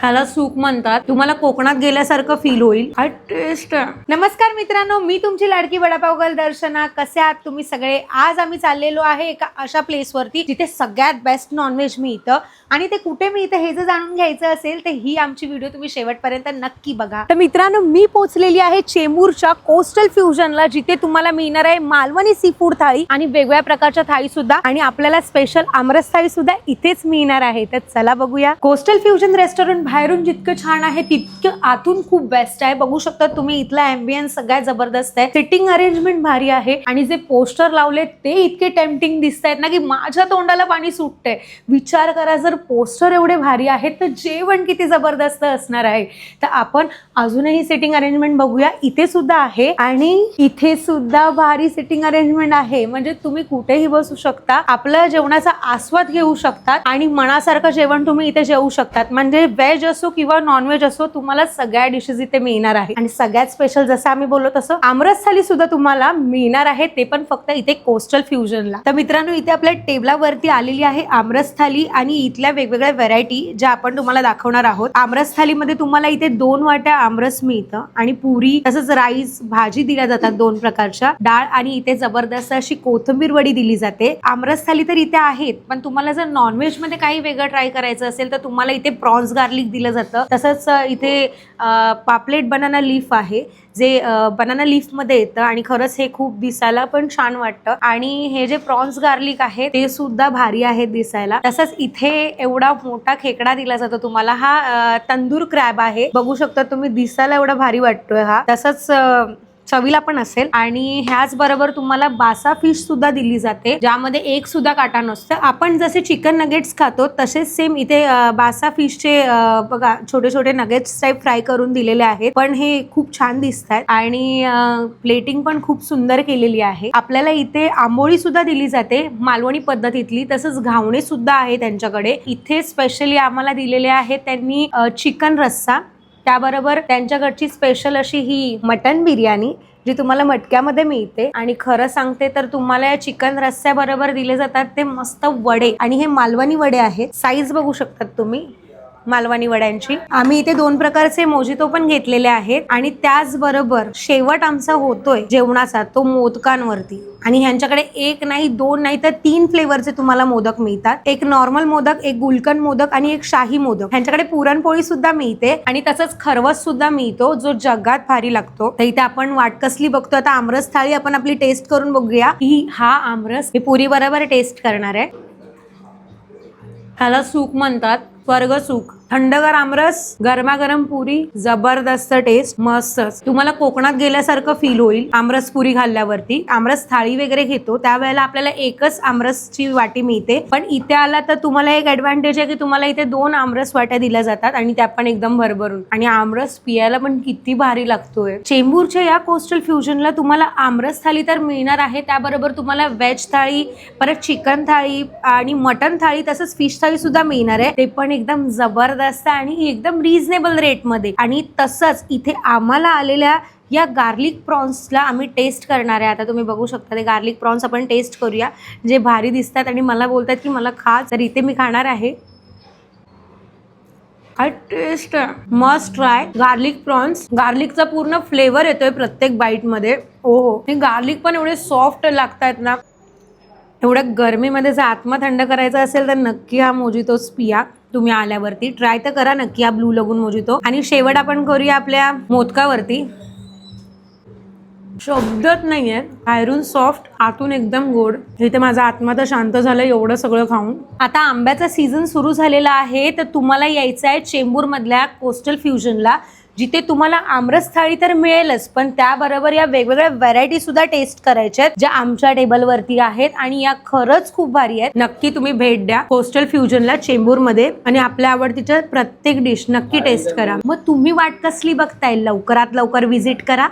ह्याला सूप म्हणतात। तुम्हाला कोकणात गेल्यासारखं फील होईल। हा टेस्ट। नमस्कार मित्रांनो, मी तुमची लाडकी वडापाव गर्ल दर्शना। कसे आहात तुम्ही सगळे? आज आम्ही चाललेलो आहे एका अशा प्लेस वरती जिथे सगळ्यात बेस्ट नॉनव्हेज मिळतं आणि ते कुठे मिळतं हे जर जाणून घ्यायचं असेल तर ही आमची व्हिडिओ तुम्ही शेवटपर्यंत नक्की बघा। तर मित्रांनो, मी पोहोचलेली आहे चेंबूरच्या कोस्टल फ्युजनला, जिथे तुम्हाला मिळणार आहे मालवणी सी फूड थाळी आणि वेगवेगळ्या प्रकारच्या थाळी सुद्धा, आणि आपल्याला स्पेशल आमरस थाळी सुद्धा इथेच मिळणार आहे। तर चला बघूया। कोस्टल फ्युजन रेस्टॉरंट बाहेरून जितकं छान आहे तितकं आतून खूप बेस्ट आहे। बघू शकता तुम्ही, इथला एम्बियन्स सगळ्यात जबरदस्त आहे। सिटिंग अरेंजमेंट भारी आहे आणि जे पोस्टर लावले ते इतके टेम्पटिंग दिसत आहेत ना की माझ्या तोंडाला पाणी सुटतंय। विचार करा, जर पोस्टर एवढे भारी आहेत तर जेवण किती जबरदस्त असणार आहे। तर आपण अजूनही सिटिंग अरेंजमेंट बघूया। इथे सुद्धा आहे आणि इथे सुद्धा भारी सिटिंग अरेंजमेंट आहे, म्हणजे तुम्ही कुठेही बसू शकता, आपल्या जेवणाचा आस्वाद घेऊ शकतात आणि मनासारखं जेवण तुम्ही इथे जेवू शकतात। म्हणजे व्हेज असो किंवा नॉनव्हेज असो, तुम्हाला सगळ्या डिशेस इथे मिळणार आहे। आणि सगळ्यात स्पेशल जसं आम्ही बोललो तसं आमरस थाली सुद्धा तुम्हाला मिळणार आहे, ते पण फक्त इथे कोस्टल फ्युजनला। तर मित्रांनो, इथे आपल्या टेबलावरती आलेली आहे आमरस थाली आणि इथल्या वेगवेगळ्या व्हरायटी ज्या आपण तुम्हाला दाखवणार आहोत। आमरस थालीमध्ये तुम्हाला इथे 2 वाट्या आमरस मिळतं आणि पुरी तसंच राईस भाजी दिल्या जातात 2 प्रकारच्या, डाळ आणि इथे जबरदस्त अशी कोथिंबीर वडी दिली जाते। आमरस थाली तर इथे आहेत, पण तुम्हाला जर नॉनव्हेज मध्ये काही वेगळं ट्राय करायचं असेल तर तुम्हाला इथे प्रॉन्स गार्लिक दिलं जातं। तसंच इथे पापलेट बनाना लीफ आहे, जे बनाना लीफ मध्ये येतं आणि खरंच हे खूप दिसायला पण छान वाटतं। आणि हे जे प्रॉन्स गार्लिक आहे ते सुद्धा भारी आहे दिसायला। तसंच इथे एवढा मोठा खेकडा दिला जातो तुम्हाला, हा तंदूर क्रॅब आहे। बघू शकता तुम्ही, दिसायला एवढा भारी वाटतोय हा, तसंच चवीला पण असेल। आणि ह्याच बरोबर तुम्हाला बासा फिश सुद्धा दिली जाते, ज्यामध्ये एक सुद्धा काटा नसतं। आपण जसे चिकन नगेट्स खातो तसेच सेम इथे बासा फिशचे बघा छोटे छोटे नगेट्स टाइप फ्राय करून दिलेले आहेत, पण हे खूप छान दिसत आहेत आणि प्लेटिंग पण खूप सुंदर केलेली आहे। आपल्याला इथे आंबोळी सुद्धा दिली जाते मालवणी पद्धतीतली, तसंच घावणे सुद्धा आहे त्यांच्याकडे। इथे स्पेशली आम्हाला दिलेले आहेत त्यांनी चिकन रस्सा, त्याबरोबर त्यांच्याकडची स्पेशल अशी ही मटन बिर्याणी जी तुम्हाला मटक्यामध्ये मिळते। आणि खरं सांगते तर तुम्हाला या चिकन रस्स्याबरोबर दिले जातात ते मस्त वडे, आणि हे मालवणी वडे आहेत। साईज बघू शकतात तुम्ही मालवणी वड्यांची। आम्ही इथे 2 प्रकारचे मोजितो पण घेतलेले आहेत आणि त्याचबरोबर शेवट आमचा होतोय जेवणाचा तो मोदकांवरती। आणि ह्यांच्याकडे 1 नाही 2 नाही तर 3 फ्लेवरचे तुम्हाला मोदक मिळतात। एक नॉर्मल मोदक, एक गुलकंद मोदक आणि एक शाही मोदक। ह्यांच्याकडे पुरणपोळी सुद्धा मिळते आणि तसंच खरवस सुद्धा मिळतो, जो जगात भारी लागतो। तर इथे आपण वाट कसली बघतो, आता आमरस थाळी आपण आपली टेस्ट करून बघूया की हा आमरस मी पुरी बरोबर टेस्ट करणार आहे। ह्याला सूप म्हणतात, स्वर्ग सुख। थंडगार आमरस, गरमागरम पुरी, जबरदस्त टेस्ट, मस्तच। तुम्हाला कोकणात गेल्यासारखं फील होईल आमरस पुरी खाल्ल्यावरती। आमरस थाळी वगैरे घेतो त्यावेळेला आपल्याला एकच आमरसची वाटी मिळते, पण इथे आला तर तुम्हाला एक ऍडव्हान्टेज आहे की तुम्हाला इथे 2 आमरस वाट्या दिल्या जातात आणि त्या पण एकदम भरभरून। आणि आमरस पियाला पण किती भारी लागतोय। चेंबूरच्या या कोस्टल फ्युजनला तुम्हाला आमरस थाळी तर मिळणार आहे, त्याबरोबर तुम्हाला व्हेज थाळी, परत चिकन थाळी आणि मटन थाळी तसंच फिश थाळी सुद्धा मिळणार आहे, ते पण एकदम जबरदस्त आणि एकदम रिझनेबल रेट मध्ये। आणि तसंच इथे आम्हाला आलेल्या या गार्लिक प्रॉन्सला आम्ही टेस्ट करणार आहे। आता तुम्ही बघू शकता ते गार्लिक प्रॉन्स आपण टेस्ट करूया, जे भारी दिसतात आणि मला बोलतात की मला खा, तर इथे मी खाणार आहे। Taste must try garlic prawns. गार्लिकचा पूर्ण फ्लेवर येतोय प्रत्येक बाईट मध्ये। ओहो, हे गार्लिक पण एवढे सॉफ्ट लागतात ना, एवढ्या गरमीमध्ये जर आत्मा थंड करायचा असेल तर नक्की हा मोजितोच पिया। तुम्ही आल्यावरती ट्राय तर करा नक्की हा ब्लू लगून मोजितो। आणि शेवट आपण करूया आपल्या मोदकावरती। शब्दच नाहीये, बाहेरून सॉफ्ट आतून एकदम गोड। इथे माझा आत्मा तर शांत झाला एवढं सगळं खाऊन। आता आंब्याचा सीझन सुरू झालेला आहे, तर तुम्हाला यायचं आहे चेंबूर मधल्या कोस्टल फ्युजनला, जिथे तुम्हाला आमरस थाळी तर मिळेलच, पण त्याबरोबर या वेगवेगळ्या व्हरायटी सुद्धा टेस्ट करायच्या आहेत, ज्या आमच्या टेबलवरती आहेत आणि या खरंच खूप भारी आहेत। नक्की तुम्ही भेट द्या कोस्टल फ्युजनला चेंबूर मध्ये आणि आपल्या आवडतीच्या प्रत्येक डिश नक्की टेस्ट करा। मग तुम्ही वाट कसली बघताय, लवकरात लवकर व्हिजिट करा।